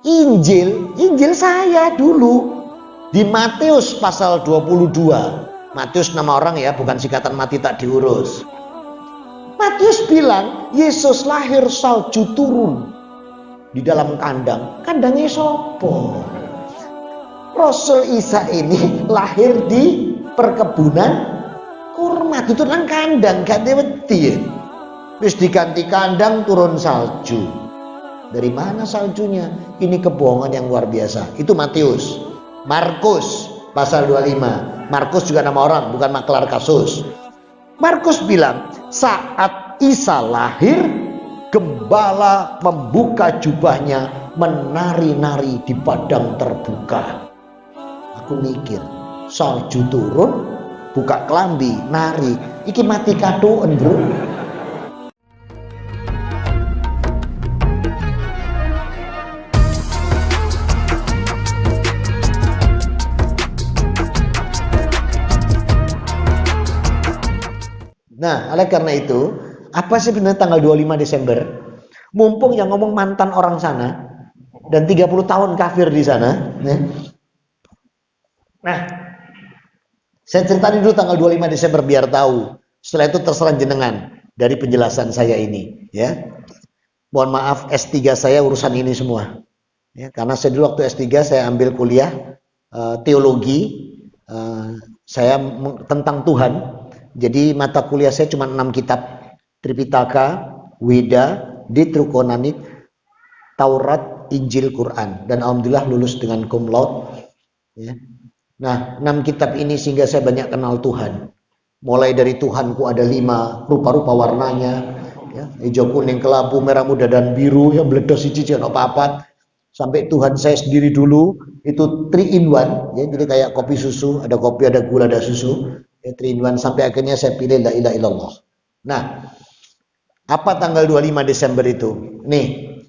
Injil saya dulu di Matius pasal 22. Matius nama orang ya, bukan singkatan mati tak diurus. Matius bilang Yesus lahir salju turun di dalam kandang. Kandangnya sopo? Rasul Isa ini lahir di perkebunan kurma, itu nang kandang gak wedi. Terus diganti kandang turun salju. Dari mana saljunya? Ini kebohongan yang luar biasa. Itu Matius. Markus pasal 25. Markus juga nama orang, bukan maklar kasus. Markus bilang saat Isa lahir, gembala membuka jubahnya, menari-nari di padang terbuka. Aku mikir, salju turun, buka kelambi, nari. Iki mati katoen, bro. Nah, oleh karena itu, apa sih benar tanggal 25 Desember? Mumpung yang ngomong mantan orang sana dan 30 tahun kafir di sana. Nah, saya ceritain dulu tanggal 25 Desember biar tahu. Setelah itu terserah jenengan dari penjelasan saya ini, ya. Mohon maaf, S3 saya urusan ini semua. Ya, karena saya dulu waktu S3 saya ambil kuliah teologi, saya tentang Tuhan. Jadi mata kuliah saya cuma 6 kitab. Tripitaka, Weda, Deuterokanoni, Taurat, Injil, Quran. Dan alhamdulillah lulus dengan cum laude. Ya. Nah, 6 kitab ini sehingga saya banyak kenal Tuhan. Mulai dari Tuhanku ada 5 rupa-rupa warnanya, ya, hijau, kuning, kelabu, merah muda dan biru, yang meledos siji apa-apa. Sampai Tuhan saya sendiri dulu itu 3 in 1, ya, jadi kayak kopi susu, ada kopi, ada gula, ada susu. 3 in 1, sampai akhirnya saya pilih la ilaha illallah. Nah, apa tanggal 25 Desember itu? Nih,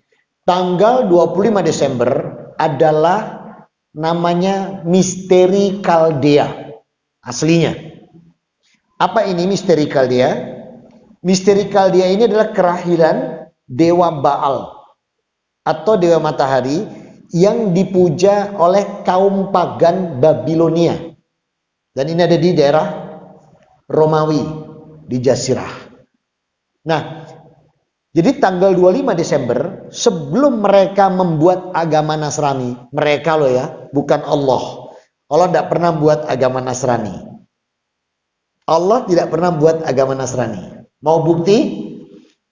tanggal 25 Desember adalah namanya misteri Kaldea aslinya. Apa ini misteri Kaldea? Misteri Kaldea ini adalah kelahiran dewa Baal atau dewa matahari yang dipuja oleh kaum pagan Babilonia. Dan ini ada di daerah Romawi, di Jazirah. Nah, jadi tanggal 25 Desember sebelum mereka membuat agama Nasrani, mereka loh ya, bukan Allah. Allah tidak pernah buat agama Nasrani. Allah tidak pernah buat agama Nasrani. Mau bukti?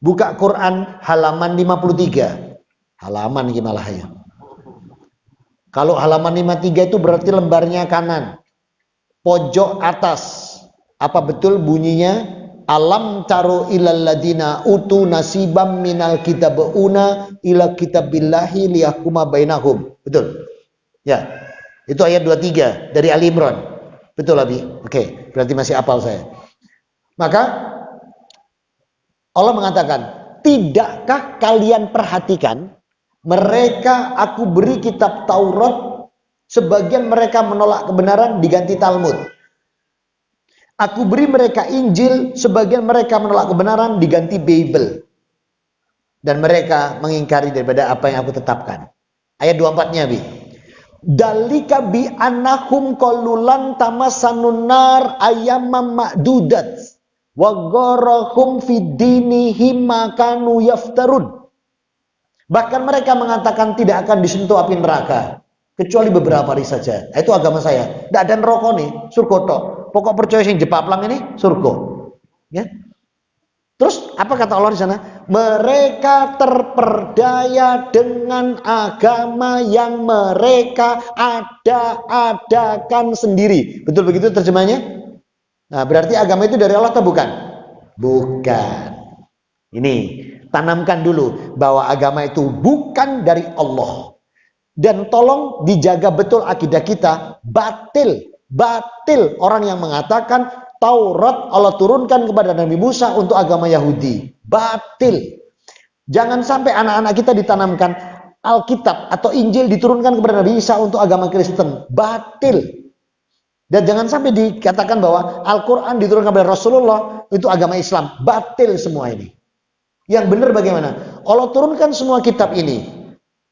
Buka Quran halaman 53. Halaman ini malah ya. Kalau halaman 53 itu berarti lembarnya kanan. Pojok atas. Apa betul bunyinya? Alam taru ilal ladina utu nasibam minal kitabuna ila kitabillahi liyahkuma bainahum. Betul? Ya. Itu ayat 23 dari Ali Imran. Betul Abi? Oke, berarti masih hafal saya. Maka Allah mengatakan, "Tidakkah kalian perhatikan mereka aku beri kitab Taurat, sebagian mereka menolak kebenaran diganti Talmud. Aku beri mereka Injil, sebagian mereka menolak kebenaran diganti Bible. Dan mereka mengingkari daripada apa yang aku tetapkan." Ayat 24-nya, Bi. Dalika bi annahum qalulan tamassanun nar ayyamam ma'dudat wa gharahum fid dinihim ma kanu yaftarun. Bahkan mereka mengatakan tidak akan disentuh api neraka kecuali beberapa hari saja. Itu agama saya. Tidak ada neraka nih, surga tok. Pokok percaya sing jepaplang ini surga. Ya. Terus apa kata Allah di sana? Mereka terperdaya dengan agama yang mereka ada-adakan sendiri. Betul begitu terjemahnya? Nah, berarti agama itu dari Allah atau bukan? Bukan. Ini, tanamkan dulu bahwa agama itu bukan dari Allah. Dan tolong dijaga betul akidah kita. Batil orang yang mengatakan Taurat Allah turunkan kepada Nabi Musa untuk agama Yahudi. Batil. Jangan sampai anak-anak kita ditanamkan Alkitab atau Injil diturunkan kepada Nabi Isa untuk agama Kristen. Batil. Dan jangan sampai dikatakan bahwa Al-Quran diturunkan kepada Rasulullah itu agama Islam. Batil semua ini. Yang benar bagaimana? Allah turunkan semua kitab ini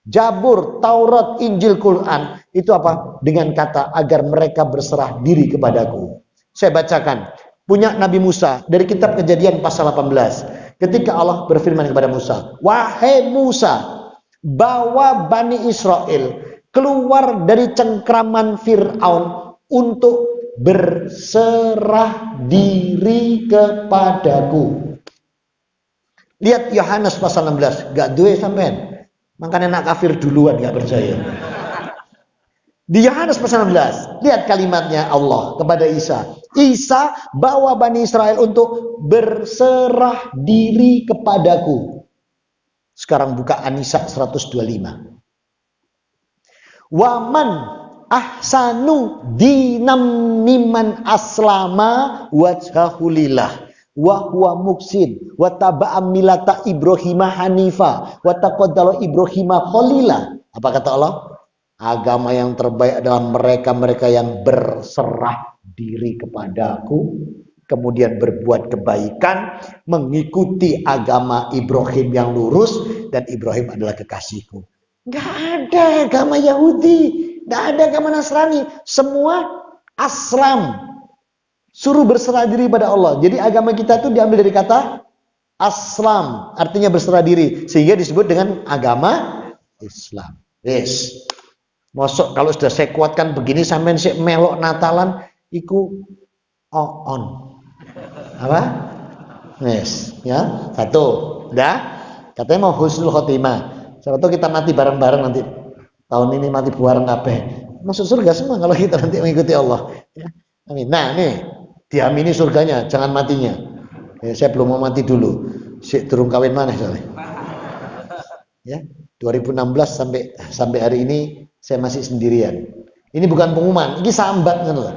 Zabur, Taurat, Injil, Quran. Itu apa? Dengan kata agar mereka berserah diri kepadaku. Saya bacakan. Punya Nabi Musa dari kitab Kejadian pasal 18. Ketika Allah berfirman kepada Musa, wahai Musa, bawa Bani Israel keluar dari cengkraman Fir'aun untuk berserah diri kepadaku. Lihat Yohanes pasal 16, gak duwe sampean. Makanya nak kafir duluan gak percaya. Di Yohanes pasal 16, lihat kalimatnya Allah kepada Isa. Isa bawa Bani Israel untuk berserah diri kepadaku. Sekarang buka An-Nisa 125. Waman ahsanu dinam miman aslama wajhahulillah wa huwa muksin wa taba'a milata Ibrahim hanifa wa taqaddala Ibrahim khalila. Apa kata Allah? Agama yang terbaik adalah mereka-mereka yang berserah diri kepadaku, kemudian berbuat kebaikan, mengikuti agama Ibrahim yang lurus, dan Ibrahim adalah kekasihku. Gak ada agama Yahudi, gak ada agama Nasrani, semua aslam, suruh berserah diri pada Allah. Jadi agama kita itu diambil dari kata aslam, artinya berserah diri, sehingga disebut dengan agama Islam. Yes. Mosok kalau sudah saya kuatkan begini sampai sik melok Natalan iku on. Apa? Yes, ya. Satu. Udah? Katanya mau husnul khotimah. Siapa tahu kita mati bareng-bareng nanti. Tahun ini mati bareng kabeh. Masuk surga semua kalau kita nanti mengikuti Allah. Ya. Amin. Nah, nih, diamini surganya, jangan matinya. Ya, saya belum mau mati dulu. Sik durung kawin maneh soalnya. Ya, 2016 sampai hari ini saya masih sendirian. Ini bukan pengumuman, ini sambat kan loh.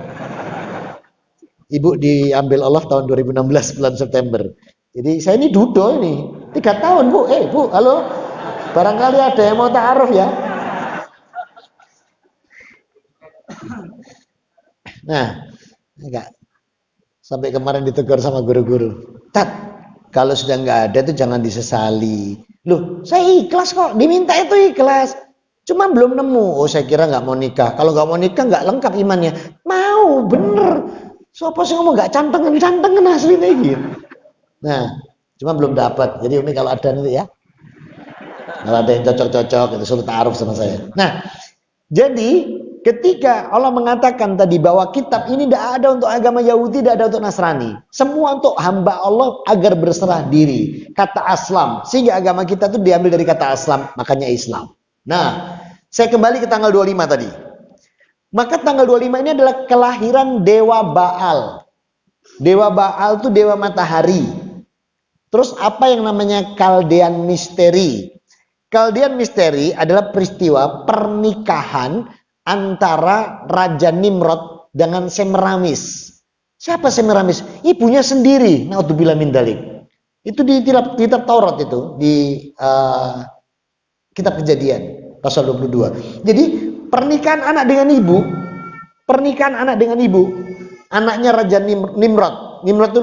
Ibu diambil Allah tahun 2016 bulan September. Jadi saya ini dudo ini 3 tahun Bu. Bu, halo. Barangkali ada yang mau ta'aruf ya. Nah, enggak. Sampai kemarin ditegur sama guru-guru. Tat, kalau sudah nggak ada itu jangan disesali. Loh, saya ikhlas kok. Diminta itu ikhlas. Cuma belum nemu. Oh, saya kira nggak mau nikah. Kalau nggak mau nikah nggak lengkap imannya. Mau, bener. Siapa sih ngomong nggak cantengan aslinya gitu. Nah, cuma belum dapat. Jadi Umi kalau ada nanti ya. Kalau ada yang cocok-cocok itu suruh ta'aruf sama saya. Nah, jadi ketika Allah mengatakan tadi bahwa kitab ini tidak ada untuk agama Yahudi, tidak ada untuk Nasrani. Semua untuk hamba Allah agar berserah diri. Kata aslam. Sehingga agama kita itu diambil dari kata aslam. Makanya Islam. Nah, saya kembali ke tanggal 25 tadi. Maka tanggal 25 ini adalah kelahiran Dewa Baal. Dewa Baal itu dewa matahari. Terus apa yang namanya Kaldean Misteri? Kaldean Misteri adalah peristiwa pernikahan antara Raja Nimrod dengan Semiramis. Siapa Semiramis? Ibunya sendiri. Naudzubillah min dzalik. Itu di kitab Taurat itu, di kitab Kejadian pasal 22. Jadi pernikahan anak dengan ibu, anaknya Raja Nimrod. Nimrod itu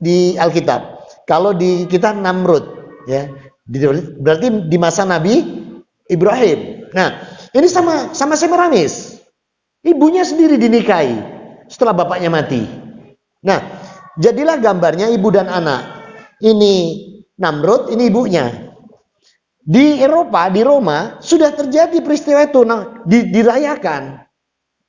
di Alkitab. Kalau di kita Namrud, ya. Berarti di masa Nabi Ibrahim. Nah, ini sama Semiramis. Ibunya sendiri dinikahi setelah bapaknya mati. Nah, jadilah gambarnya ibu dan anak. Ini Namrud, ini ibunya. Di Eropa, di Roma sudah terjadi peristiwa itu, dirayakan.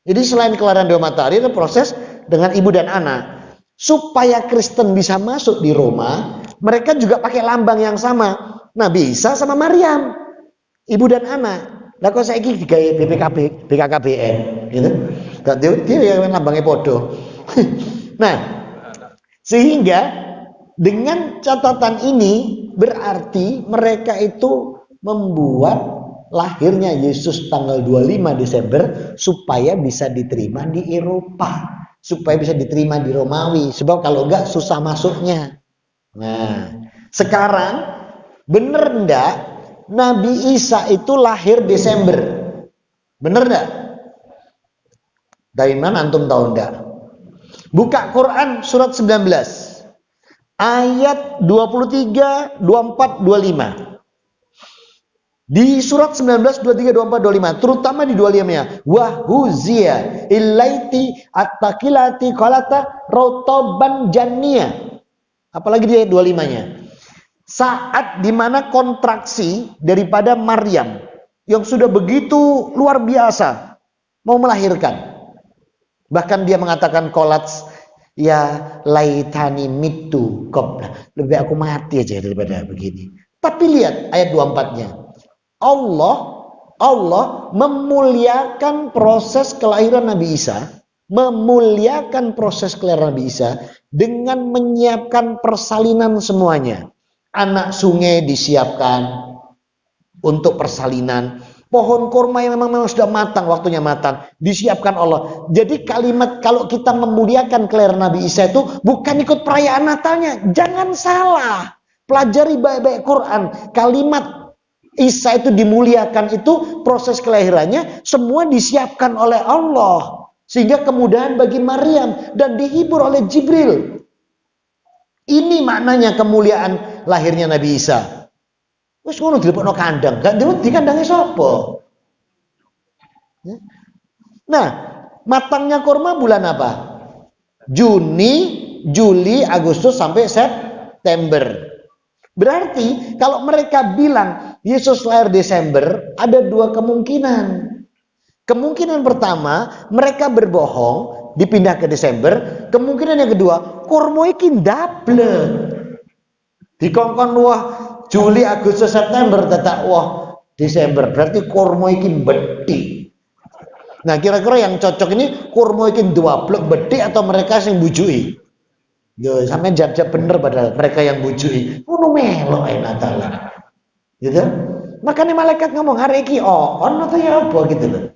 Jadi selain kelahiran Dewa Matahari, ada proses dengan ibu dan anak. Supaya Kristen bisa masuk di Roma, mereka juga pakai lambang yang sama. Nabi Isa sama Maryam, ibu dan anak. Lah kok saiki digawe BKKBN gitu. Dia yang lambangnya podo. Nah, sehingga dengan catatan ini berarti mereka itu membuat lahirnya Yesus tanggal 25 Desember supaya bisa diterima di Eropa, supaya bisa diterima di Romawi. Sebab kalau enggak susah masuknya. Nah, sekarang bener enggak Nabi Isa itu lahir Desember? Bener enggak? Dari mana antum tahu enggak? Buka Quran surat 19 ayat 23, 24, 25. Di surat 19, 23, 24, 25, terutama di 25-nya, wahuzia ilaiti at-taqilati qalata rotoban jannia. Apalagi di ayat 25-nya. Saat dimana kontraksi daripada Maryam yang sudah begitu luar biasa mau melahirkan. Bahkan dia mengatakan kolats, ya laitani mitu qabla. Lebih aku mati aja daripada begini. Tapi lihat ayat 24-nya. Allah memuliakan proses kelahiran Nabi Isa, memuliakan proses kelahiran Nabi Isa dengan menyiapkan persalinan semuanya. Anak sungai disiapkan untuk persalinan. Pohon kurma yang memang sudah matang, waktunya matang, disiapkan Allah. Jadi kalimat kalau kita memuliakan kelahiran Nabi Isa itu bukan ikut perayaan Natalnya. Jangan salah. Pelajari baik-baik Quran. Kalimat Isa itu dimuliakan, itu proses kelahirannya semua disiapkan oleh Allah sehingga kemudahan bagi Maryam dan dihibur oleh Jibril. Ini maknanya kemuliaan lahirnya Nabi Isa. Wes ngono dilebokno kandang, gak di kandangnya sapa? Nah, matangnya kurma bulan apa? Juni, Juli, Agustus sampai September. Berarti kalau mereka bilang Yesus lahir Desember, ada dua kemungkinan. Kemungkinan pertama, mereka berbohong, dipindah ke Desember. Kemungkinan yang kedua, kurma iki ndablek. Dikongkon wah Juli, Agustus, September, dadak wah Desember. Berarti kurma iki bethi. Nah, kira-kira yang cocok ini kurma iki ndablek bethi atau mereka sing bujuki? Yo, sampai jawab bener padahal mereka yang bujui. Ngono melok Natal. Gitu. Makanya malaikat ngomong hari iki on atau ya apa gitu loh.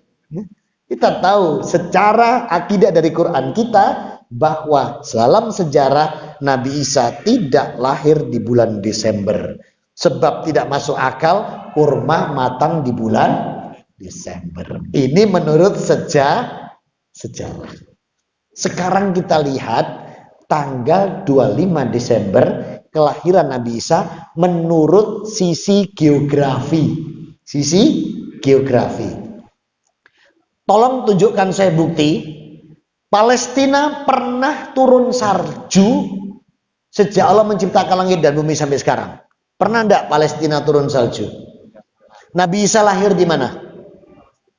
Kita tahu secara akidah dari Quran kita bahwa dalam sejarah Nabi Isa tidak lahir di bulan Desember. Sebab tidak masuk akal kurma matang di bulan Desember. Ini menurut sejarah. Sekarang kita lihat tanggal 25 Desember kelahiran Nabi Isa menurut sisi geografi. Sisi geografi. Tolong tunjukkan saya bukti. Palestina pernah turun salju sejak Allah menciptakan langit dan bumi sampai sekarang. Pernah enggak Palestina turun salju? Nabi Isa lahir di mana?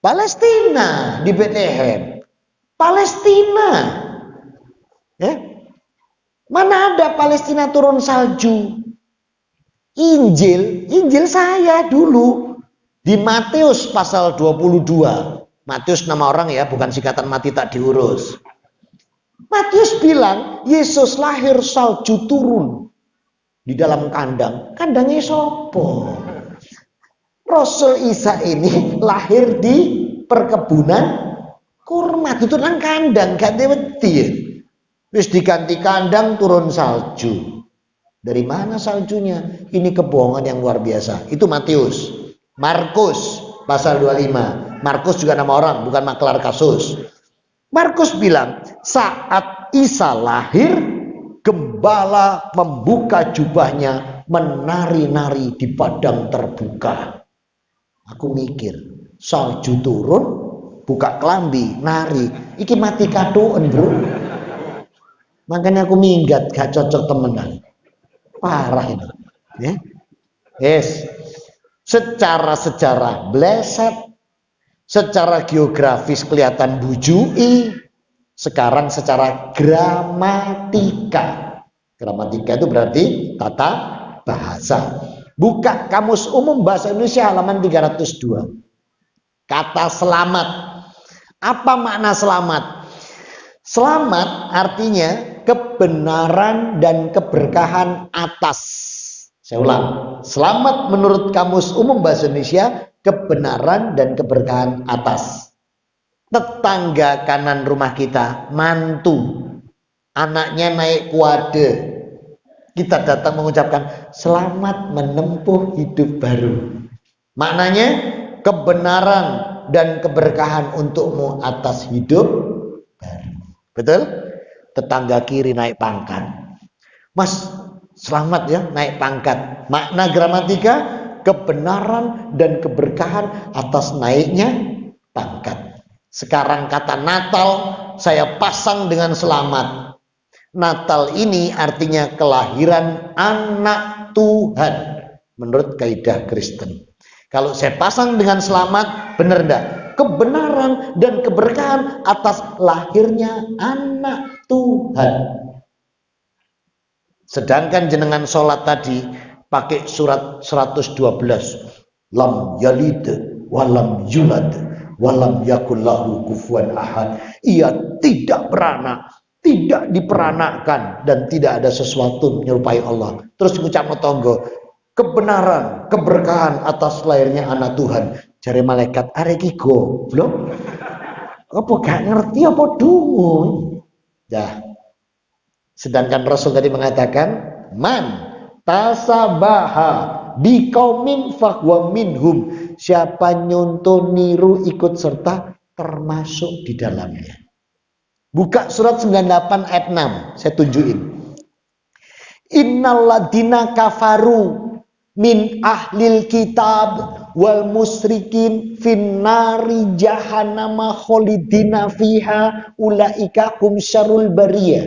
Palestina, di Bethlehem. Palestina. Ya? Mana ada Palestina turun salju? Injil saya dulu di Matius pasal 22. Matius nama orang ya, bukan singkatan mati tak diurus. Matius bilang Yesus lahir salju turun di dalam kandang. Kandangnya sopo? Rasul Isa ini lahir di perkebunan kurma, itu nang kandang, gak wedi. Terus diganti kandang turun salju. Dari mana saljunya? Ini kebohongan yang luar biasa. Itu Matius. Markus pasal 25. Markus juga nama orang, bukan maklar kasus. Markus bilang, saat Isa lahir, gembala membuka jubahnya, menari-nari di padang terbuka. Aku mikir, salju turun, buka kelambi, nari. Iki mati katuan, bro. Makanya aku minggat, gak cocok temenan. Parah ini. Ya. Yes. Secara sejarah bleset, secara geografis kelihatan bujui. Sekarang secara gramatika. Gramatika itu berarti tata bahasa. Buka Kamus Umum Bahasa Indonesia halaman 302. Kata selamat. Apa makna selamat? Selamat artinya kebenaran dan keberkahan atas. Saya ulang. Selamat menurut Kamus Umum Bahasa Indonesia, kebenaran dan keberkahan atas. Tetangga kanan rumah kita, mantu, anaknya naik kuade. Kita datang mengucapkan selamat menempuh hidup baru. Maknanya kebenaran dan keberkahan untukmu atas hidup baru. Betul? Tetangga kiri naik pangkat. Mas, selamat ya naik pangkat. Makna gramatika, kebenaran dan keberkahan atas naiknya pangkat. Sekarang kata Natal saya pasang dengan selamat. Natal ini artinya kelahiran anak Tuhan menurut kaidah Kristen. Kalau saya pasang dengan selamat, benar enggak? Kebenaran dan keberkahan atas lahirnya anak Tuhan. Sedangkan jenengan sholat tadi pakai surat 112. Lam yalid walam yulad walam yakul lahu kufuwan ahad. Ia tidak beranak, tidak diperanakkan, dan tidak ada sesuatu menyerupai Allah. Terus mengucap tonggo, kebenaran, keberkahan atas lahirnya anak Tuhan. Jari malaikat, areki goblok. Apa gak ngerti apa dungun? Dah. Sedangkan Rasul tadi mengatakan, man tasabaha biqaumin fahuwa minhum. Siapa nyontoh, niru, ikut serta, termasuk di dalamnya. Buka surat 98 ayat 6, saya tunjukin. Innalladzina kafaru min ahlil kitab wal musrikin finnari jahannama kholidina fiha ulaika hum syarrul bariyah.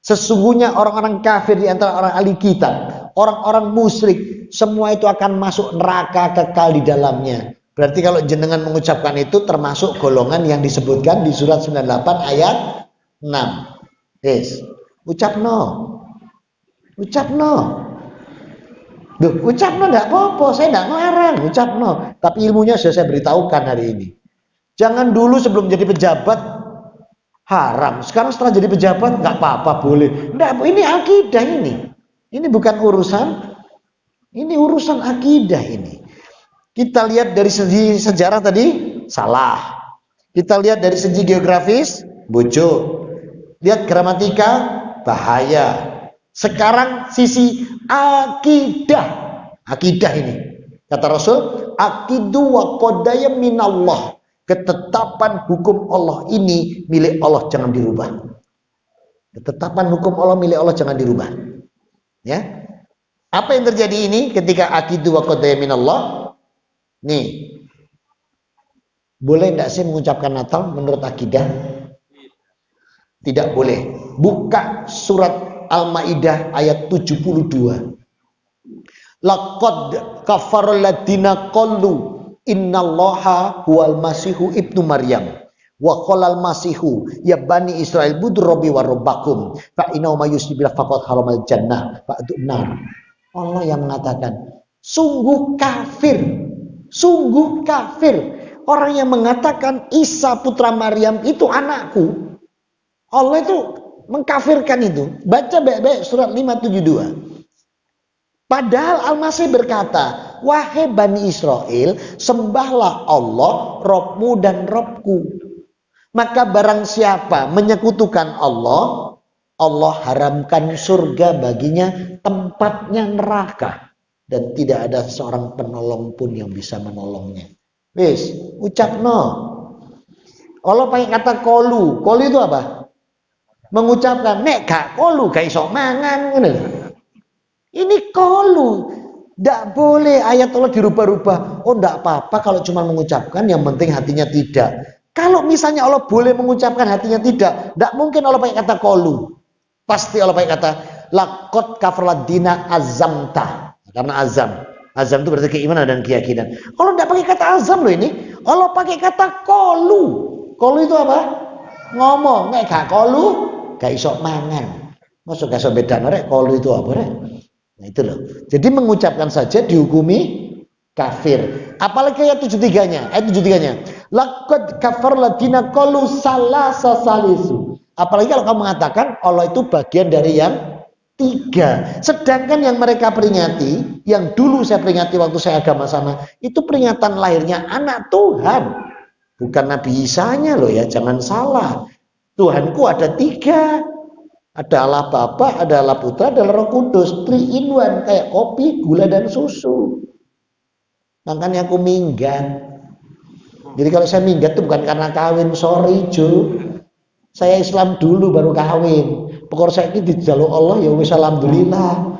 Sesungguhnya orang-orang kafir di antara orang ahli kitab, orang-orang musyrik, semua itu akan masuk neraka kekal di dalamnya. Berarti kalau jenengan mengucapkan itu termasuk golongan yang disebutkan di surat 98 ayat 6. Yes. Ucap no. Duh, ucap no enggak apa-apa, saya enggak ngelarang, ucap no. Tapi ilmunya sudah saya beritahukan hari ini. Jangan dulu sebelum jadi pejabat haram. Sekarang setelah jadi pejabat enggak apa-apa, boleh. Enggak, ini akidah ini. Ini bukan urusan, ini urusan akidah ini. Kita lihat dari segi sejarah tadi, salah. Kita lihat dari segi geografis, bujuk. Lihat gramatika, bahaya. Sekarang sisi akidah. Akidah ini. Kata Rasul, akidu wa qadaya minallah. Ketetapan hukum Allah ini milik Allah, jangan dirubah. Ketetapan hukum Allah milik Allah, jangan dirubah. Ya. Apa yang terjadi ini ketika akidu wa qadaya minallah? Nih, boleh tidak sih mengucapkan Natal menurut akidah? Tidak boleh. Buka surat Al-Maidah ayat 72. Laqad kafarul ladina qalu innallaha huwal masihu ibnu Maryam wa qalal masihu ya bani Israil budur rabbi wa rabbakum fa innahu mayusbil faqad haramal jannah fa'dun nar. Allah yang mengatakan, sungguh kafir. Sungguh kafir orang yang mengatakan Isa putra Maryam itu anakku. Allah itu mengkafirkan itu. Baca baik-baik surat 572. Padahal Al-Masih berkata, wahai Bani Israel, sembahlah Allah, Robmu dan Robku. Maka barang siapa menyekutukan Allah, Allah haramkan surga baginya, tempatnya neraka. Dan tidak ada seorang penolong pun yang bisa menolongnya. Wis, ucap no. Allah pakai kata kolu. Kolu itu apa? Mengucapkan, nek gak kolu gak iso mangan. Ini kolu. Tidak boleh ayat Allah dirubah-rubah. Oh tidak apa-apa kalau cuma mengucapkan, yang penting hatinya tidak. Kalau misalnya Allah boleh mengucapkan hatinya tidak mungkin Allah pakai kata kolu. Pasti Allah pakai kata laqad kafarladina azamta. Karena azam itu berarti keimanan dan keyakinan. Allah tidak pakai kata azam loh ini. Allah pakai kata kolu. Kolu itu apa? Ngomong. Nek gak kolu gak iso mangan. Masuk gak iso beda rek, kolu itu apa rek? Nah itu loh. Jadi mengucapkan saja dihukumi kafir. Apalagi ayat 73-nya. Ayat 73-nya. Laqad kafar ladina qalu salasa salisu. Apalagi kalau kamu mengatakan Allah itu bagian dari yang 3. Sedangkan yang mereka peringati, yang dulu saya peringati waktu saya agama sana, itu peringatan lahirnya anak Tuhan, bukan Nabi Isa-nya loh ya, jangan salah. Tuhanku ada 3, ada Allah Bapa, ada Allah Putra, ada Roh Kudus, 3 in 1, kayak kopi, gula dan susu. Makanya aku minggat. Jadi kalau saya minggat itu bukan karena kawin, sorry Jo. Saya Islam dulu baru kawin. Pokoknya saya ini dijaluk Allah ya wis alhamdulillah.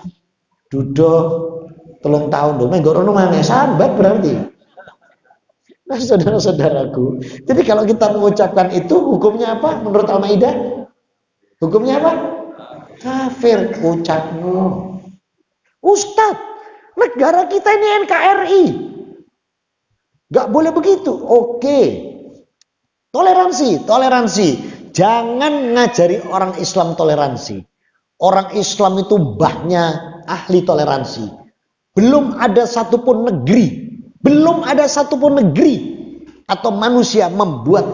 Duduk 3 tahun dong. Nek rono maneh sambat berarti. Nah, saudara-saudaraku, jadi kalau kita mengucapkan itu hukumnya apa menurut Al-Maidah? Hukumnya apa? Kafir ucapmu. Ustadz, negara kita ini NKRI, gak boleh begitu. Oke, toleransi. Jangan ngajari orang Islam toleransi. Orang Islam itu mbahnya ahli toleransi. Belum ada satupun negeri atau manusia membuat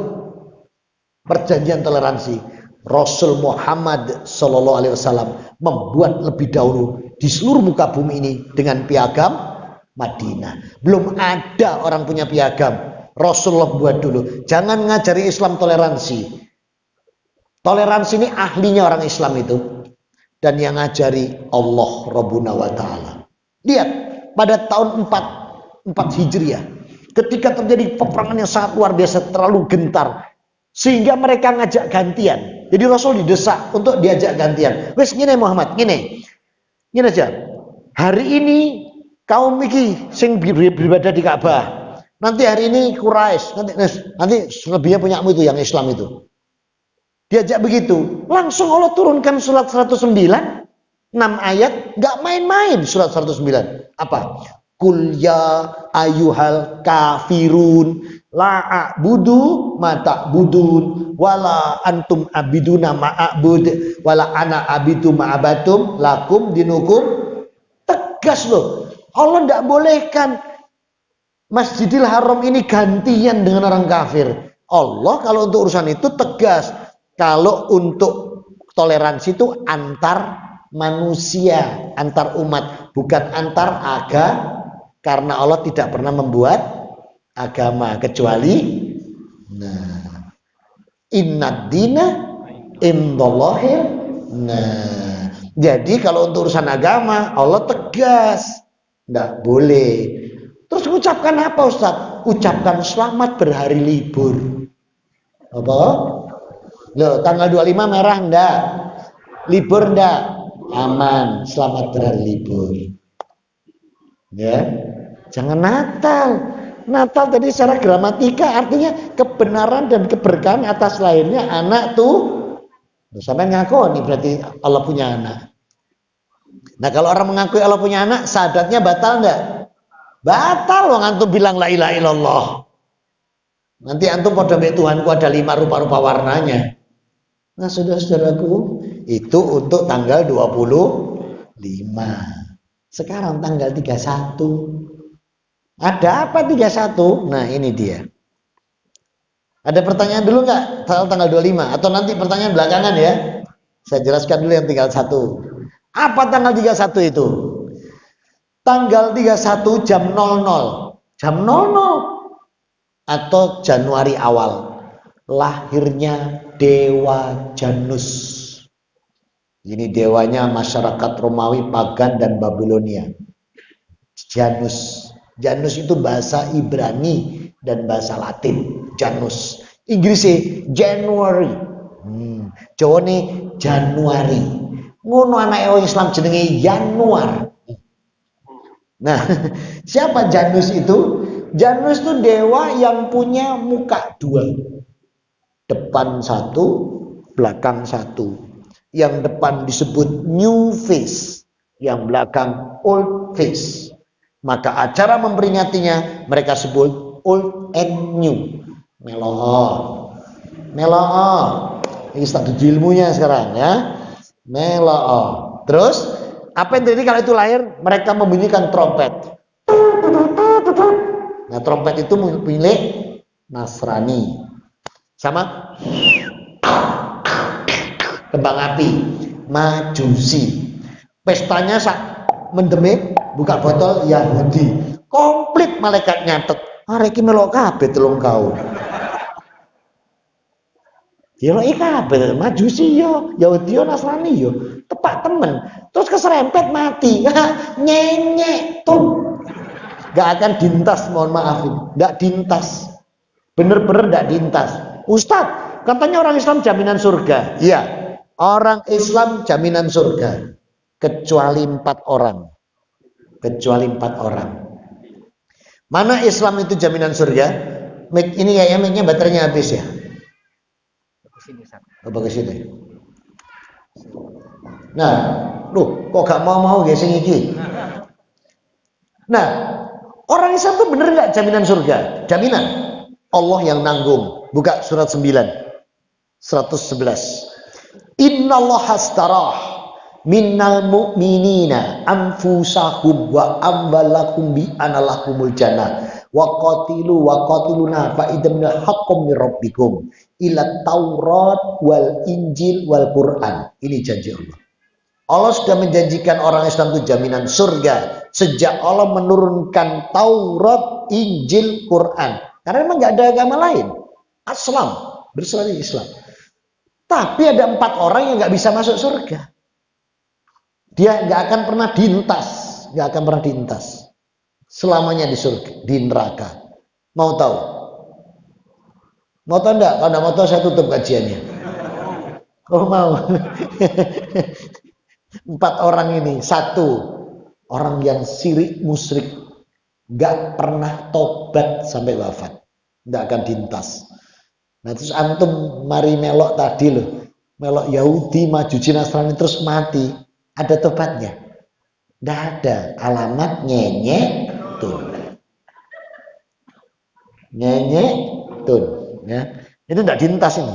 perjanjian toleransi. Rasul Muhammad Sallallahu Alaihi Wasallam membuat lebih dahulu di seluruh muka bumi ini dengan piagam Madinah. Belum ada orang punya piagam. Rasulullah buat dulu. Jangan ngajari Islam toleransi. Toleransi ini ahlinya orang Islam itu. Dan yang ngajari Allah Rabbuna wa Ta'ala. Lihat, pada tahun 4 Hijriah, ketika terjadi peperangan yang sangat luar biasa, terlalu gentar, sehingga mereka ngajak gantian. Jadi Rasul didesak untuk diajak gantian. Wes ngene Muhammad, ngene aja. Hari ini kaum iki sing beribadah di Ka'bah. Nanti hari ini Quraisy, nanti selebihnya punyamu itu yang Islam itu. Diajak begitu, langsung Allah turunkan surat 109, 6 ayat, nggak main-main surat 109. Apa? Kul ya ayyuhal kafirun la a'budu ma ta'budun wala antum abiduna ma a'bud wala ana abidu ma abatum lakum dinukum. Tegas loh. Allah tidak bolehkan Masjidil Haram ini gantian dengan orang kafir. Allah kalau untuk urusan itu tegas. Kalau untuk toleransi itu antar manusia, antar umat, bukan antar agama. Karena Allah tidak pernah membuat agama kecuali innad dina indallahil. Jadi kalau untuk urusan agama Allah tegas, enggak boleh. Terus ucapkan apa Ustaz? Ucapkan selamat berhari libur. Apa? Loh, tanggal 25 merah enggak? Libur enggak? Aman, selamat berhari libur. Ya. Jangan Natal. Natal tadi secara gramatika artinya kebenaran dan keberkahan atas lahirnya anak tuh. Sampai ngaku nih berarti Allah punya anak. Nah, kalau orang mengakui Allah punya anak, syahadatnya batal enggak? Batal. Wong antum bilang la ilaha illallah. Nanti antum pada Tuhanku ada 5 rupa-rupa warnanya. Nah, saudara-saudaraku, itu untuk tanggal 25. Sekarang tanggal 31. Ada apa 31? Nah, ini dia. Ada pertanyaan dulu nggak soal tanggal 25? Atau nanti pertanyaan belakangan ya? Saya jelaskan dulu yang tinggal 1. Apa tanggal 31 itu? Tanggal 31 jam 00. Jam 00. Atau Januari awal. Lahirnya Dewa Janus. Ini dewanya masyarakat Romawi, Pagan dan Babilonia. Janus. Janus itu bahasa Ibrani dan bahasa Latin. Janus. Inggrisnya January. Jawa ini Januari. Ngono anak orang Islam jenenge Januar. Nah, siapa Janus itu? Janus itu dewa yang punya muka 2. Depan 1, belakang 1. Yang depan disebut new face, yang belakang old face. Maka acara memperingatinya mereka sebut old and new. Meloh. Ini studi ilmunya sekarang ya. Meloh. Terus apa yang terjadi kalau itu lahir? Mereka membunyikan trompet. Nah, trompet itu milik Nasrani. Sama kembang api Majusi. Pestanya mendemik, buka botol Yahudi. Komplit malaikat nyatet. Arek iki melok kabeh 3 kaum. Ya lho kabeh Majusi yo, Yahudi yo, Nasrani yo. Tepak temen. Terus keserempet mati. Nyenyek tuh. Gak akan dintas, mohon maaf. Gak dintas. Bener-bener gak dintas. Ustadz, katanya orang Islam jaminan surga. Iya, orang Islam jaminan surga. Kecuali 4 orang. kecuali 4 orang. Mana Islam itu jaminan surga? Ini kayaknya mic-nya baterainya habis ya. Apa ke sini? Nah, kok gak mau gesing iki? Nah, orang Islam tuh bener nggak jaminan surga? Jaminan. Allah yang nanggung. Buka surat 9, 111. Innallaha astarah minnal mu'minina anfusahum wa amwalakum bi analakumul jannah wa qatiluna fa idamil haqqum mir rabbikum ila Taurat wal Injil wal Quran. Ini janji Allah. Allah sudah menjanjikan orang Islam itu jaminan surga sejak Allah menurunkan Taurat, Injil, Quran. Karena memang nggak ada agama lain. Islam, berserah Islam. Tapi ada 4 orang yang nggak bisa masuk surga. Dia nggak akan pernah diintas, selamanya di surga, di neraka. Mau tahu? Mau tahu enggak? Kalau enggak mau tahu saya tutup kajiannya. Oh mau. 4 orang ini. 1, orang yang syirik musyrik, nggak pernah tobat sampai wafat, nggak akan diintas. Nah terus antum mari melok tadi loh, melok Yahudi, Majusi, Nasrani terus mati, ada tobatnya? Nggak ada. Alamat nyenyek tun, nyenyek tun. Ya, itu nggak diintas ini.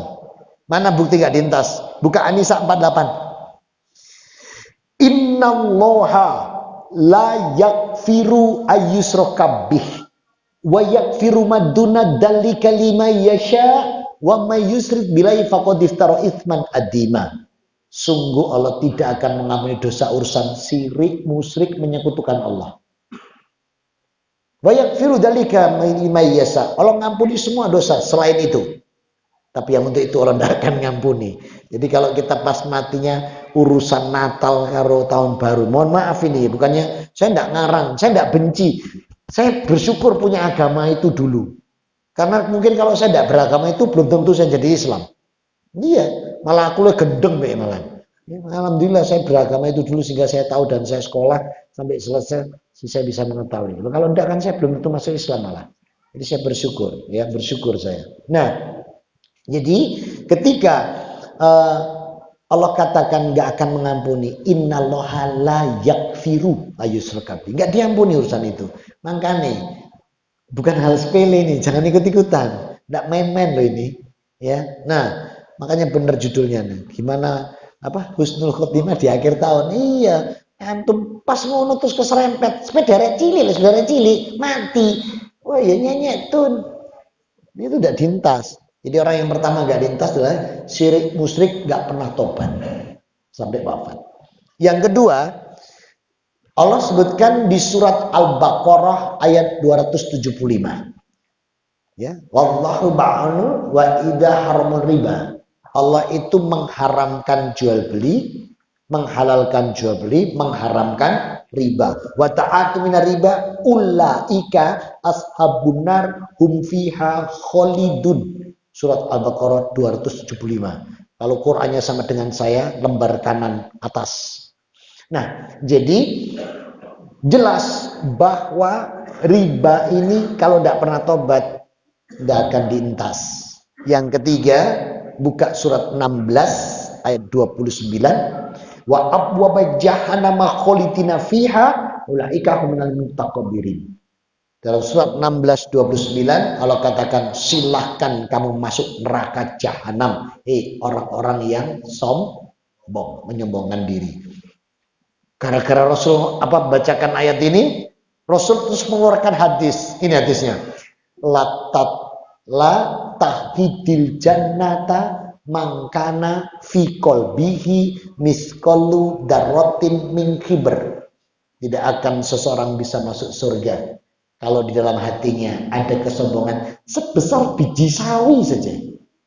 Mana bukti nggak diintas? Buka An-Nisa 48. Innallaha la yakfiru ayyusraka bih wa yakfiru maduna dzalika liman yasha wa may yusyrik billahi faqad iftara itsman adzima. Sungguh Allah tidak akan mengampuni dosa urusan syirik musyrik menyekutukan Allah. Wa yakfiru dzalika liman yasha. Allah ngampuni semua dosa selain itu. Tapi yang untuk itu Allah tidak akan ngampuni. Jadi kalau kita pas matinya urusan Natal karo tahun baru, mohon maaf ini, bukannya saya tidak ngarang, saya tidak benci, saya bersyukur punya agama itu dulu. Karena mungkin kalau saya tidak beragama itu belum tentu saya jadi Islam. Iya, malah aku lebih gendeng malah. Ya, alhamdulillah saya beragama itu dulu sehingga saya tahu dan saya sekolah sampai selesai saya bisa mengetahui. Kalau tidak kan saya belum tentu masuk Islam malah. Jadi saya bersyukur, ya bersyukur saya. Nah, jadi ketika Allah katakan nggak akan mengampuni, innallaha la yakfiru ayyusyraka bih, nggak diampuni urusan itu. Makanya bukan hal sepele nih, jangan ikut-ikutan, nggak main-main loh ini, ya. Nah, makanya bener judulnya nih, gimana husnul khotimah di akhir tahun. Iya, antum pas ngono terus keserempet, sepeda cilik mati. Wah ya nyenyek tun, itu tidak dintas. Jadi orang yang pertama nggak lintas adalah syirik musyrik, nggak pernah tobat sampai wafat. Yang kedua, Allah sebutkan di surat Al-Baqarah ayat 275. Ya, wallahu ba'anu wa idza haramul riba. Allah itu mengharamkan jual beli, menghalalkan jual beli, mengharamkan riba. Wa ta'atu minar riba ulaika ashabun nar hum fiha khalidun. Surat Al-Baqarah 275. Kalau Qur'annya sama dengan saya, lembar kanan atas. Nah, jadi jelas bahwa riba ini kalau tidak pernah tobat, tidak akan diintas. Yang ketiga, buka surat 16 ayat 29. Wa abwaba jahannama khalidina fiha ulaika huminal mutakabbirin. Dalam surat 16:29 Allah katakan silahkan kamu masuk neraka jahanam, orang-orang yang sombong, menyombongkan diri. Gara-gara Rasul bacakan ayat ini, Rasul terus mengeluarkan hadis. Ini hadisnya. La tahidil jannata mangkana fi qalbihi misqalu darratin min kibr. Tidak akan seseorang bisa masuk surga kalau di dalam hatinya ada kesombongan sebesar biji sawi saja.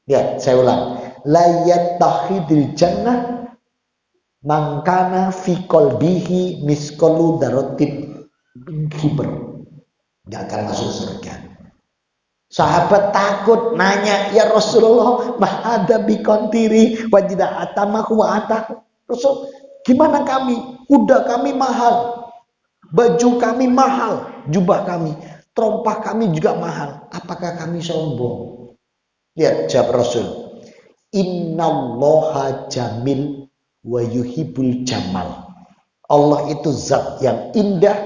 Ya, saya ulang. La yattahidil jannah mangkana fi qalbihi misqalu darratin min kibr. Enggak akan masuk surga. Sahabat takut nanya, ya Rasulullah, mahada bikontiri wajidah atamaku wa ataku. Rasul, gimana kami? Kuda kami mahal. baju kami mahal, jubah kami, terompah kami juga mahal. Apakah kami sombong? Lihat jawab Rasul. Innallaha jamil wa yuhibbul jamal. Allah itu zat yang indah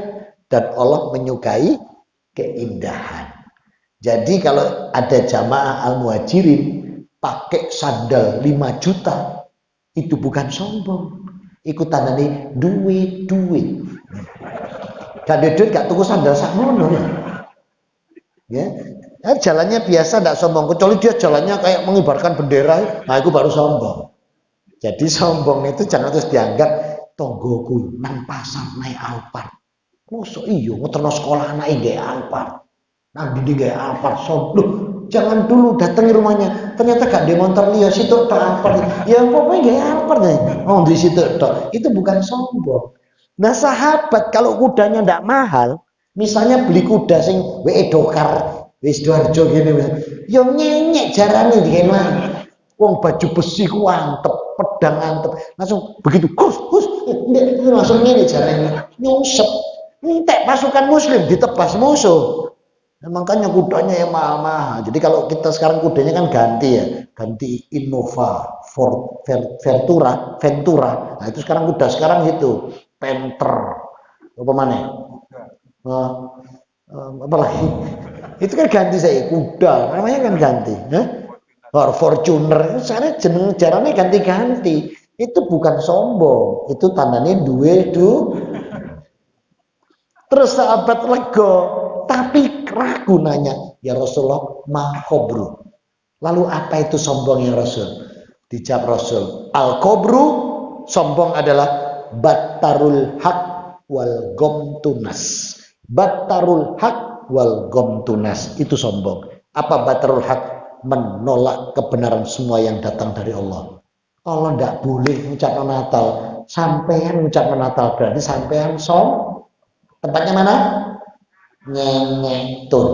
dan Allah menyukai keindahan. Jadi kalau ada jamaah al-muhajirin pakai sandal 5 juta, itu bukan sombong. Iku tandane duit. Gak ada duit gak tuku sandal sakmono. Ya. Nah, jalannya biasa tidak sombong, kecuali dia jalannya kayak mengibarkan bendera, nah itu baru sombong. Jadi sombong itu jangan terus dianggap tonggoku nang pasar naik Alphard. Mosok iyo ngeterno sekolah anak nggih Alphard. Nang ndi nggih Alphard sombong. Jangan dulu datangi rumahnya, ternyata gak di motor liya situ tok Alphard. Ya pokoknya nggih Alphard ya. Oh di situ tok. Itu bukan sombong. Nah sahabat kalau kudanya ndak mahal, misalnya beli kuda sing WE Dokar wis Doarjo gini, yo nyenyek jarane dikene. Wong baju besi ku antep, pedang antep, langsung begitu hus langsung ngene jarane nyungsep. Entek pasukan muslim ditebas musuh. Nah, makanya kudanya yang mahal-mahal. Jadi kalau kita sekarang kudanya kan ganti ya, ganti Innova, Ventura. Nah itu sekarang kuda sekarang gitu, Panther, apa mana? Apa lagi? Itu kan ganti saya kuda, namanya kan ganti. Fortuner, sekarang jeneng jarane ganti-ganti. Itu bukan sombong, itu tandanya duwe. Terus sahabat lego, tapi ragu nanya, ya Rasulullah, ma khobru. Lalu apa itu sombong ya Rasul? Dijawab Rasul, al khobru, sombong adalah battarul haq wal gomtunas. Battarul haq wal gomtunas, itu sombong. Apa battarul haq? Menolak kebenaran semua yang datang dari Allah. Allah tidak boleh mengucapkan Natal. Sampean mengucapkan Natal berarti sampean tempatnya mana? Nyengetun.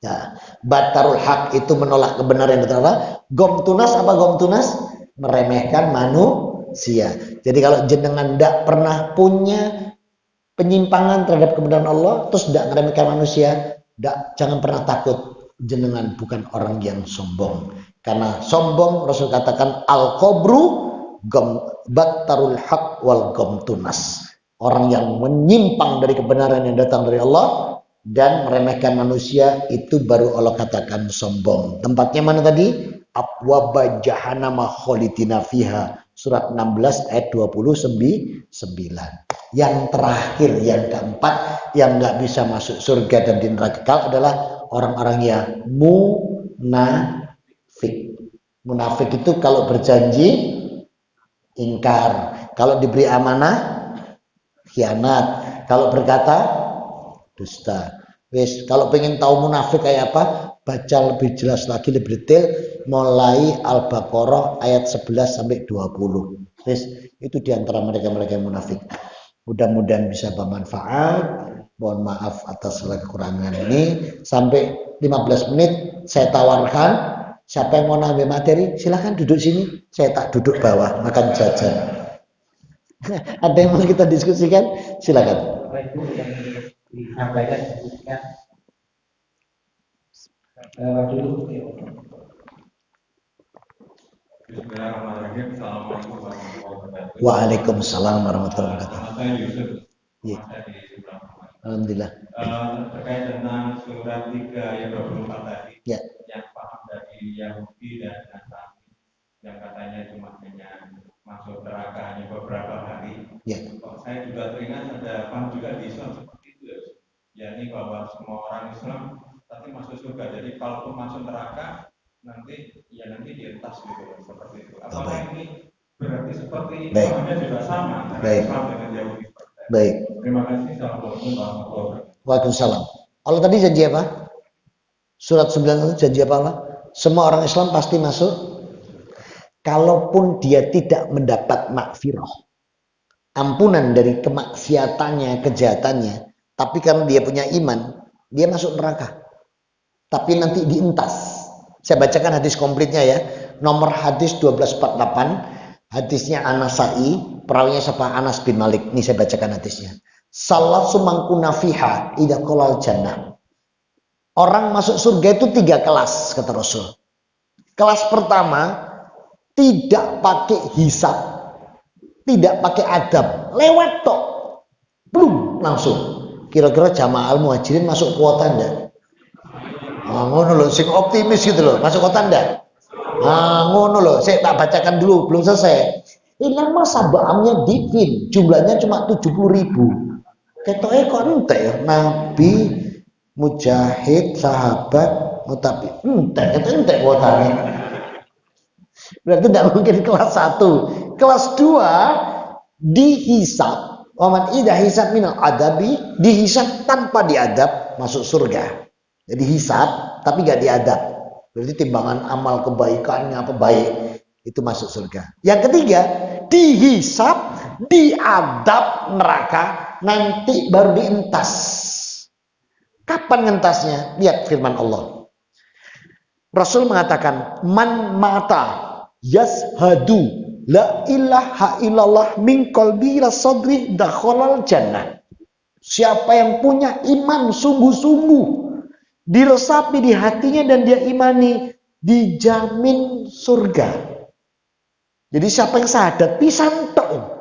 Ya, batarul haq itu menolak kebenaran yang datang Allah. Gomtunas apa gomtunas? Meremehkan manusia. Jadi kalau jenengan tidak pernah punya penyimpangan terhadap kebenaran Allah, terus tidak meremehkan manusia, jangan pernah takut. Jenengan bukan orang yang sombong. Karena sombong Rasul katakan al-qabru battarul haq wal gomtunas. Orang yang menyimpang dari kebenaran yang datang dari Allah dan meremehkan manusia, itu baru Allah katakan sombong. Tempatnya mana tadi? Abwaba jahannama khalidina fiha. Surat 16 ayat 29. Yang terakhir, yang keempat, yang nggak bisa masuk surga dan di neraka kekal adalah orang-orang yang munafik. Munafik itu kalau berjanji ingkar, kalau diberi amanah khianat, kalau berkata dusta. Wes, kalau pengen tahu munafik kayak apa, baca lebih jelas lagi, lebih detail mulai Al-Baqarah ayat 11 sampai 20. Wes, itu diantara mereka-mereka yang munafik. Mudah-mudahan bisa bermanfaat. Mohon maaf atas segala kekurangan ini. Sampai 15 menit saya tawarkan, siapa yang mau nambah materi silahkan duduk sini, saya tak duduk bawah makan jajan. Ada yang mau kita diskusikan? Silakan. Waalaikumsalam warahmatullahi wabarakatuh. Ya. Alhamdulillah. Terkait tentang surat 3 ayat 24 tadi, ya. Yang paham dari Yahudi dan Nasrani yang katanya cuma hanya masuk neraka hanya beberapa hari. Ya. Kok saya juga teringat ada paham juga di Islam seperti itu ya. Yakni bahwa semua orang Islam pasti masuk surga. Jadi kalaupun masuk neraka nanti dientas gitu seperti itu. Apakah ini berarti seperti pahamnya juga sama antara Islam dengan Yahudi? Baik. Terima kasih. Assalamualaikum warahmatullahi wabarakatuh. Waalaikumsalam. Allah tadi janji apa? Surat 9 janji apa Allah? Semua orang Islam pasti masuk. Kalaupun dia tidak mendapat makfirah, ampunan dari kemaksiatannya, kejahatannya, tapi karena dia punya iman, dia masuk neraka. Tapi nanti dientas. Saya bacakan hadis komplitnya ya. Nomor hadis 1248. Hadisnya An-Nasa'i, perawinya siapa? Anas bin Malik. Ini saya bacakan hadisnya. Salasu mangkuna fiha idza qalal jannah. Orang masuk surga itu 3 kelas kata Rasul. Kelas pertama tidak pakai hisab, tidak pakai adab, lewat tok, belum langsung. Kira-kira jamaah muhajirin masuk kuota ndak? Ngono loh, sing optimis gitu loh, masuk kuota ndak? Ngono loh, saya tak bacakan dulu, belum selesai. Ini masa baamnya dikit, jumlahnya cuma 70.000. Ketoknya kok entek ya, Nabi, Mujahid, sahabat, tapi entek kuotanya. Berarti tidak mungkin kelas 1. Kelas 2 dihisab. Waman idza hisab minal adabi, dihisab tanpa diadab masuk surga. Jadi hisab tapi gak diadab. Berarti timbangan amal kebaikannya apa baik itu masuk surga. Yang ketiga, dihisab, diadab neraka, nanti baru dientas. Kapan ngentasnya? Lihat firman Allah. Rasul mengatakan, man mata yashhadu la ilaha illallah min qalbi ila sadri dakhalal jannah. Siapa yang punya iman sungguh-sungguh, diresapi di hatinya dan dia imani, dijamin surga. Jadi siapa yang syahadat pisan tok.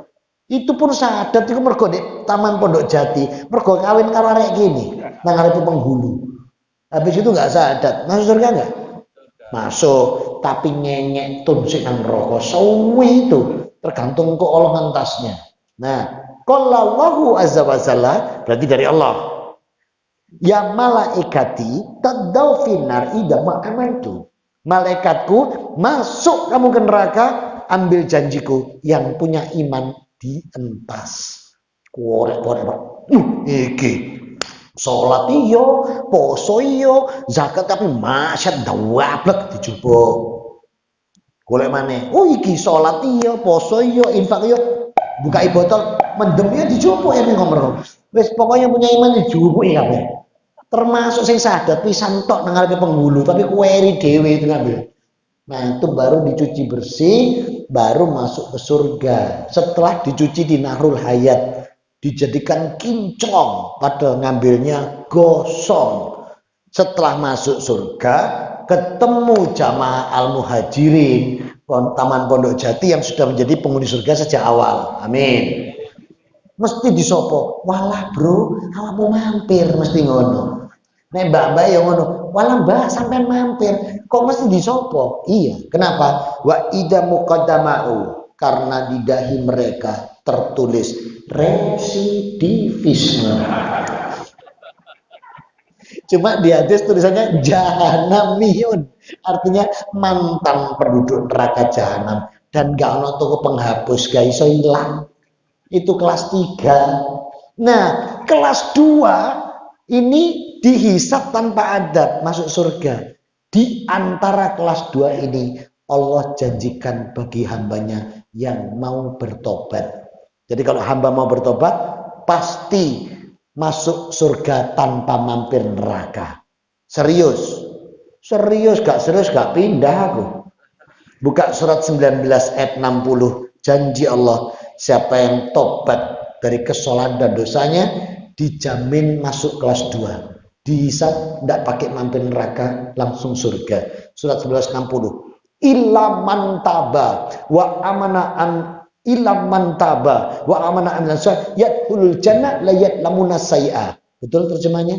Itu pun syahadat itu mergo di Taman Pondok Jati, mergo kawin karo arek gini, nang arep penghulu. Habis itu enggak syahadat, masuk surga enggak? Masuk, tapi nyenyek tun sik nang neraka. Suwi itu tergantung ke Allah ngentasnya. Nah, qallallahu azza wa jalla berarti dari Allah. Ya malaikati tadau finar ida ma'amantu. Malaikatku, masuk kamu ke neraka, ambil janjiku, yang punya iman dientas. Korek-korek. Iki salat iyo, poso iyo, zakat tapi masyad dawablek dicoba. Golek maneh. Oh iki salat iyo, poso iyo, infak iyo, buka botol, mendemnya dicoba ya ning komer. Wis pokoknya punya iman dicoba kabeh. Termasuk sing syahadat pisan tok nang ngarepe penghulu, tapi kuweri dhewe itu ngambil. Nah, itu baru dicuci bersih, baru masuk ke surga. Setelah dicuci di Nahrul Hayat, dijadikan kinclong, padahal ngambilnya gosong. Setelah masuk surga, ketemu jamaah al-muhajirin, Taman Pondok Jati yang sudah menjadi penghuni surga sejak awal. Amin. Mesti disopo, walah bro, awakmu mampir mesti ngono. Nek mbak-mbak ya ngono, walah mbak sampean mampir, kok mesti disopo? Iya, kenapa? Wa idza muqaddamau, karena di dahi mereka tertulis residivisme. Cuma di hadis tulisannya jahanamiyun, artinya mantan penduduk neraka jahanam, dan gak ono toko penghapus gak iso ilang. Itu kelas 3. Nah, kelas 2 ini dihisab tanpa adab masuk surga. Di antara kelas 2 ini Allah janjikan bagi hambanya yang mau bertobat. Jadi kalau hamba mau bertobat pasti masuk surga tanpa mampir neraka. Serius. Serius gak pindah aku. Buka surat 19 ayat 60. Janji Allah, siapa yang tobat dari kesalahan dan dosanya dijamin masuk kelas 2. Dihisab tidak pakai mampir neraka, langsung surga. Surat 1160. Illa man taba wa amana an illa man taba wa amana an yadkhulul jannah la ya'lamuna sayyi'a. Betul terjemahnya?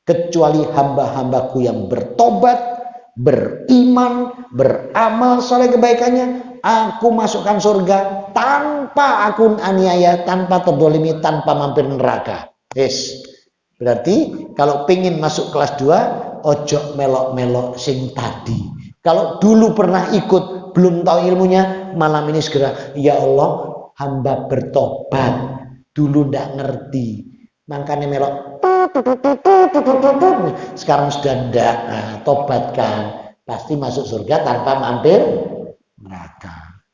Kecuali hamba-hambaku yang bertobat, beriman, beramal soleh kebaikannya, aku masukkan surga tanpa akun aniaya, tanpa terdolimi, tanpa mampir neraka. Yes. Berarti kalau pingin masuk kelas 2, ojo melok-melok sing tadi. Kalau dulu pernah ikut, belum tahu ilmunya, malam ini segera, ya Allah, hamba bertobat. Dulu ndak ngerti, makanya melok. Sekarang sudah ndak, nah, tobatkan. Pasti masuk surga tanpa mampir neraka.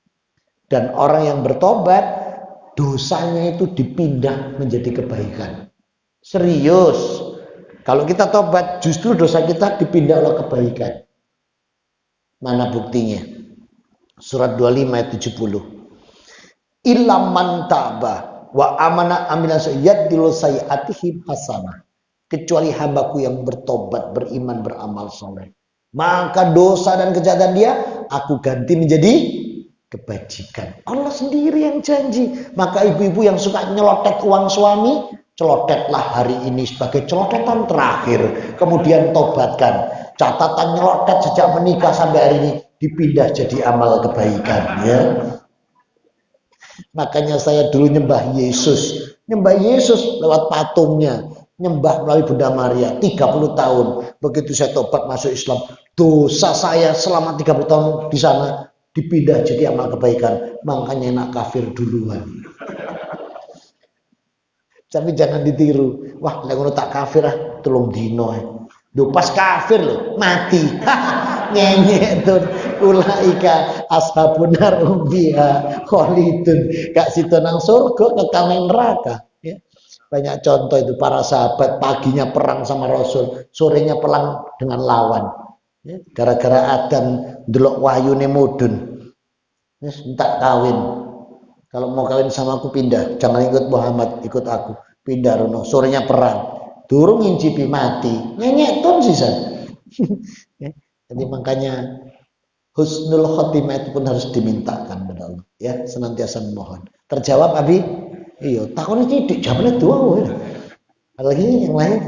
Dan orang yang bertobat, dosanya itu dipindah menjadi kebaikan. Serius. Kalau kita tobat, justru dosa kita dipindah oleh kebaikan. Mana buktinya? Surat 25 ayat 70. Illa man taba Wa amana aminan yaddilu sayiatihi hasanah. Kecuali hambaku yang bertobat, beriman, beramal soleh. Maka dosa dan kejahatan dia aku ganti menjadi kebajikan. Allah sendiri yang janji. Maka ibu-ibu yang suka nyelotet uang suami, celotetlah hari ini sebagai celotetan terakhir. Kemudian tobatkan. Catatan nyelotet sejak menikah sampai hari ini dipindah jadi amal kebaikan. Ya. Makanya saya dulu nyembah Yesus. Nyembah Yesus lewat patungnya. Nyembah melalui Bunda Maria 30 tahun. Begitu saya tobat masuk Islam, dosa saya selama 30 tahun di sana dipindah jadi amal kebaikan. Makanya enak kafir duluan. Tapi jangan ditiru. Wah, lek ngono tak kafir ah, telung dino. Duh pas kafir loh, mati. Nyenyek tuh ulaika ashabun nar biha khalidun. Gak situ nang surga kekal nang neraka. Ya. Banyak contoh itu para sahabat paginya perang sama Rasul, sorenya perang dengan lawan. Ya. Gara-gara Adam delok wahyune mudun. Wis minta kawin. Kalau mau kawin sama aku pindah, jangan ikut Muhammad, ikut aku. Pindah rono, sorenya perang. Durung ngincipi mati, nyenyek ton sisa. Ya, jadi makanya husnul khotimah itu pun harus dimintakan kepada Allah. Ya, senantiasa memohon. Terjawab Abi? Iya, takon iki dik jawabnya dua. Apalagi yang lain?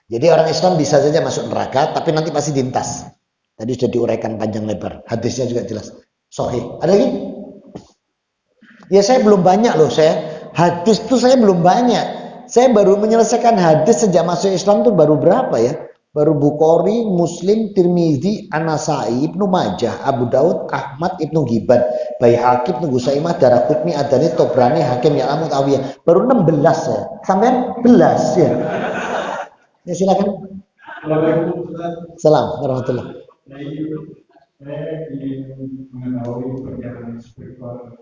Jadi orang Islam bisa saja masuk neraka, tapi nanti pasti dintas. Tadi sudah diuraikan panjang lebar. Hadisnya juga jelas. Sahih. Ada lagi? Ya saya belum banyak loh hadis itu saya belum banyak. Saya baru menyelesaikan hadis sejak masuk Islam tuh baru berapa ya? Baru Bukhari, Muslim, Tirmizi, An-Nasai, Ibnu Majah, Abu Daud, Ahmad, Ibnu Hibban, Baihaqi, Ibnu Gusaimah, Daraqutni, Adani, Tobrani, Hakim, Ya'lam, Muawiyah. Baru 16 ya. Sampai 11 ya. Ya silakan. Salam warahmatullahi. Saya ingin mengetahui perjalanan spiritual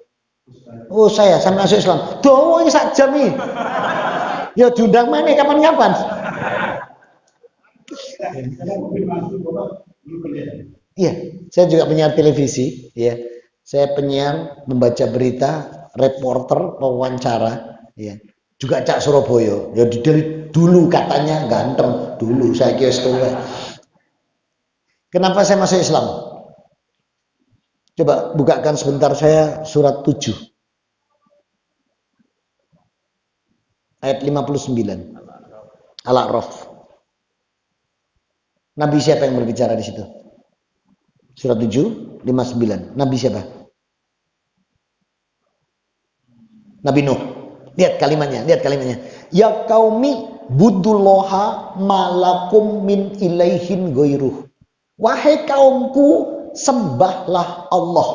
Ustaz. Oh saya sampai masuk Islam. Dowo ini sak jam nih. Ya diundang mana kapan-kapan. Iya, saya juga penyiar televisi. Ya, saya penyiar, membaca berita, reporter, pewawancara. Ya, juga Cak Surabaya. Ya dari dulu katanya ganteng. Dulu saya kira sekolah. Kenapa saya masuk Islam? Coba bukakan sebentar saya surat 7. Ayat 59. Al-A'raf. Nabi siapa yang berbicara di situ? Surat 7, 59. Nabi siapa? Nabi Nuh. Lihat kalimatnya. Ya qaumi budullaha malakum min ilaihin goiruh. Wahai kaumku, sembahlah Allah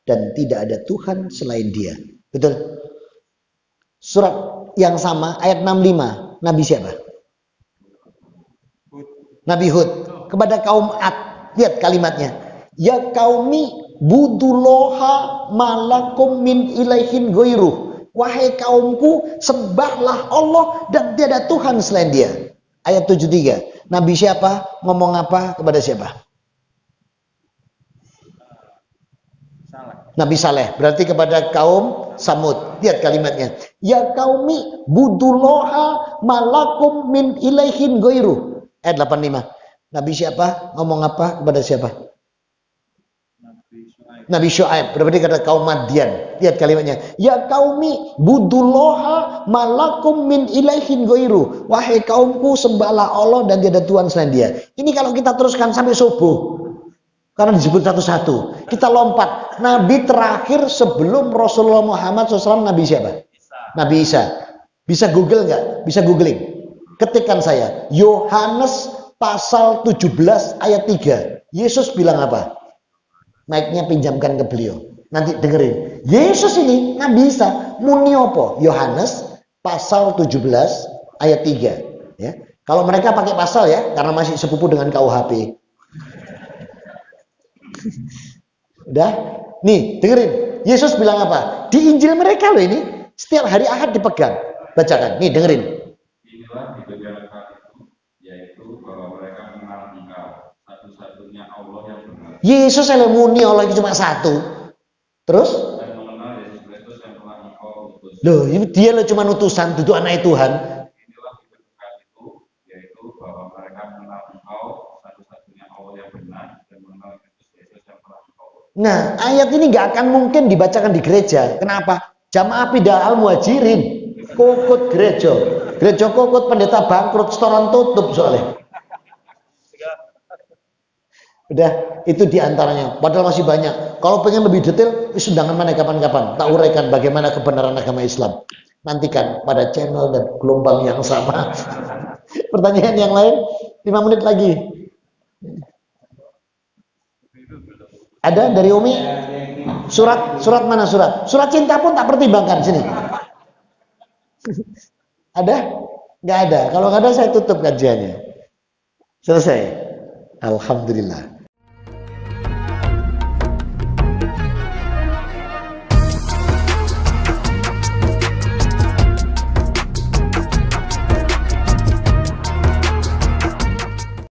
dan tidak ada Tuhan selain Dia. Betul? Surat yang sama ayat 65. Nabi siapa? Nabi Hud kepada kaum Ad. Lihat kalimatnya. Ya qaumi budullaha malakum min ilaihin goiruh. Wahai kaumku, sembahlah Allah dan tidak ada Tuhan selain Dia. Ayat 73. Nabi siapa? Ngomong apa kepada siapa? Nabi Saleh, berarti kepada kaum Samud. Lihat kalimatnya. Ya qaumi budullaha malakum min ilaihin goiruh. Ayat 85. Nabi siapa? Ngomong apa kepada siapa? Nabi Syuaib, berarti kepada kaum Madian. Lihat kalimatnya. Ya qaumi budullaha malakum min ilaihin goiruh. Wahai kaumku, sembahlah Allah dan tidak ada Tuhan selain Dia. Ini kalau kita teruskan sampai subuh. Karena disebut satu-satu. Kita lompat. Nabi terakhir sebelum Rasulullah Muhammad SAW, Nabi siapa? Nabi Isa. Bisa Google nggak? Bisa googling. Ketikkan saya. Yohanes pasal 17 ayat 3. Yesus bilang apa? Mic-nya pinjamkan ke beliau. Nanti dengerin. Yesus ini Nabi Isa. Muni apa? Yohanes pasal 17 ayat 3. Ya. Kalau mereka pakai pasal ya, karena masih sepupu dengan KUHP. Udah? Nih, dengerin. Yesus bilang apa? Di Injil mereka loh ini. Setiap hari Ahad dipegang. Bacakan. Nih, dengerin. Inilah dikerjakan itu, yaitu bahwa mereka mengenal Engkau, satu-satunya Allah yang benar. Yesus muni Allah itu cuma satu. Terus? Dan mengenal Yesus Kristus Loh, ini dia lo cuma utusan, itu anak Tuhan. Inilah kebenaran itu, yaitu bahwa mereka mengenal Engkau satu-satunya Allah yang benar dan mengenal Kristus Yesus yang telah Engkau. Nah, ayat ini nggak akan mungkin dibacakan di gereja. Kenapa? Jamaah Pidah Al Muhajirin, kokut gereja, gereja kokut, pendeta bangkrut, setoran tutup soalnya. Udah, itu diantaranya. Padahal masih banyak. Kalau pengen lebih detail, undangan mana kapan-kapan. Tak uraikan bagaimana kebenaran agama Islam. Nantikan pada channel dan gelombang yang sama. Pertanyaan yang lain, 5 menit lagi. Ada dari Umi? Surat mana surat? Surat cinta pun tak pertimbangkan sini. Ada? Nggak ada. Kalau nggak ada saya tutup kajiannya. Selesai. Alhamdulillah.